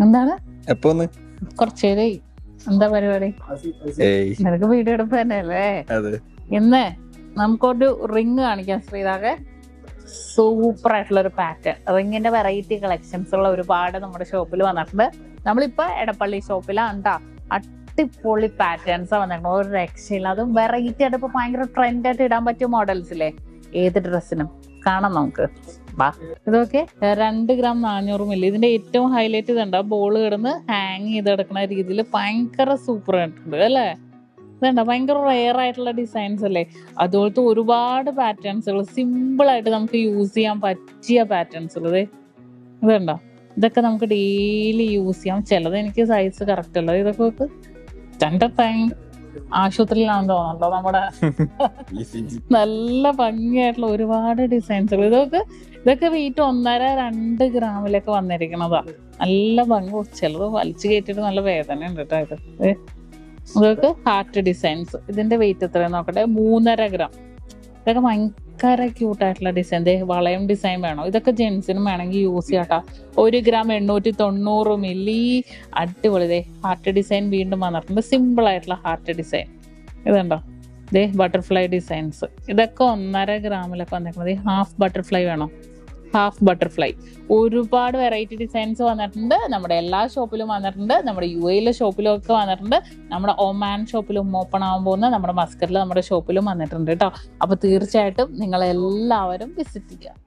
എന്താണ് കുറച്ചേരേ എന്താ പരിപാടി? നിനക്ക് വീഡിയോ എടുപ്പ് തന്നെയല്ലേ? ഇന്ന് നമുക്കൊരു റിങ് കാണിക്കാം ശ്രീതാകെ. സൂപ്പർ ആയിട്ടുള്ള ഒരു പാറ്റേൺ റിങ്ങിന്റെ വെറൈറ്റി കളക്ഷൻസ് ഉള്ള ഒരുപാട് നമ്മുടെ ഷോപ്പിൽ വന്നിട്ടുണ്ട്. നമ്മളിപ്പോ എടപ്പള്ളി ഷോപ്പിലാണ് കേട്ടോ. അടിപൊളി പാറ്റേൺസാ വന്നിട്ടുണ്ട്, ഒരു രക്ഷയില്ല. അതും വെറൈറ്റി ആയിട്ട് ഇപ്പൊ ഭയങ്കര ട്രെൻഡ് ആയിട്ട് ഇടാൻ പറ്റിയ മോഡൽസ് ഇല്ലേ, ഏത് ഡ്രസ്സിനും കാണാം നമുക്ക്. ഇതൊക്കെ 2 ഗ്രാം 400 മില്ലി. ഇതിന്റെ ഏറ്റവും ഹൈലൈറ്റ് ഇതുണ്ട്, ബോൾ കിടന്ന് ഹാങ് ചെയ്ത് കിടക്കുന്ന രീതിയിൽ ഭയങ്കര സൂപ്പർ ആയിട്ടുണ്ട് അല്ലേ? ഇതുണ്ട ഭയങ്കര റെയർ ആയിട്ടുള്ള ഡിസൈൻസ് അല്ലേ? അതുപോലത്തെ ഒരുപാട് പാറ്റേൺസുകൾ സിമ്പിൾ ആയിട്ട് നമുക്ക് യൂസ് ചെയ്യാൻ പറ്റിയ പാറ്റേൺസുകൾ ഇതുണ്ടോ. ഇതൊക്കെ നമുക്ക് ഡെയിലി യൂസ് ചെയ്യാം. ചിലത് എനിക്ക് സൈസ് കറക്റ്റ് അല്ല. ഇതൊക്കെ ആശുപത്രിയിലാണെന്ന് തോന്നുന്നുണ്ടോ നമ്മുടെ. നല്ല ഭംഗിയായിട്ടുള്ള ഒരുപാട് ഡിസൈൻസുകൾ. ഇതൊക്കെ വെയിറ്റ് 1.5-2 ഗ്രാമിലൊക്കെ വന്നിരിക്കണതാ. നല്ല ഭംഗി. ചിലത് വലിച്ചു കയറ്റിട്ട് നല്ല വേദന ഉണ്ട് കേട്ടോ. ഇതൊക്കെ ഹാർട്ട് ഡിസൈൻസ്. ഇതിന്റെ വെയിറ്റ് എത്രയാണ് നോക്കട്ടെ, 3.5 ഗ്രാം. ഇതൊക്കെ ഭയങ്കര ക്യൂട്ടായിട്ടുള്ള ഡിസൈൻ. വളയം ഡിസൈൻ വേണോ? ഇതൊക്കെ ജെൻസിനും വേണമെങ്കിൽ യൂസ് ചെയ്യാട്ടോ. 1 ഗ്രാം 890 മില്ലി. അടിപൊളി. ഹാർട്ട് ഡിസൈൻ വീണ്ടും വന്നിട്ടുണ്ട്, സിമ്പിൾ ആയിട്ടുള്ള ഹാർട്ട് ഡിസൈൻ. ഇതുണ്ടോ, ബട്ടർഫ്ലൈ ഡിസൈൻസ്. ഇതൊക്കെ 1.5 ഗ്രാമിലൊക്കെ വന്നിരിക്കുന്നത്. ഹാഫ് ബട്ടർഫ്ലൈ വേണോ? Half butterfly. ഒരുപാട് വെറൈറ്റി ഡിസൈൻസ് വന്നിട്ടുണ്ട്. നമ്മുടെ എല്ലാ ഷോപ്പിലും വന്നിട്ടുണ്ട്. നമ്മുടെ UAE ഷോപ്പിലും ഒക്കെ വന്നിട്ടുണ്ട്. നമ്മുടെ ഒമാൻ ഷോപ്പിലും ഓപ്പൺ ആവാൻ പോകുന്ന നമ്മുടെ മസ്കറ്റിൽ നമ്മുടെ ഷോപ്പിലും വന്നിട്ടുണ്ട് കേട്ടോ. അപ്പൊ തീർച്ചയായിട്ടും നിങ്ങൾ എല്ലാവരും വിസിറ്റ് ചെയ്യുക.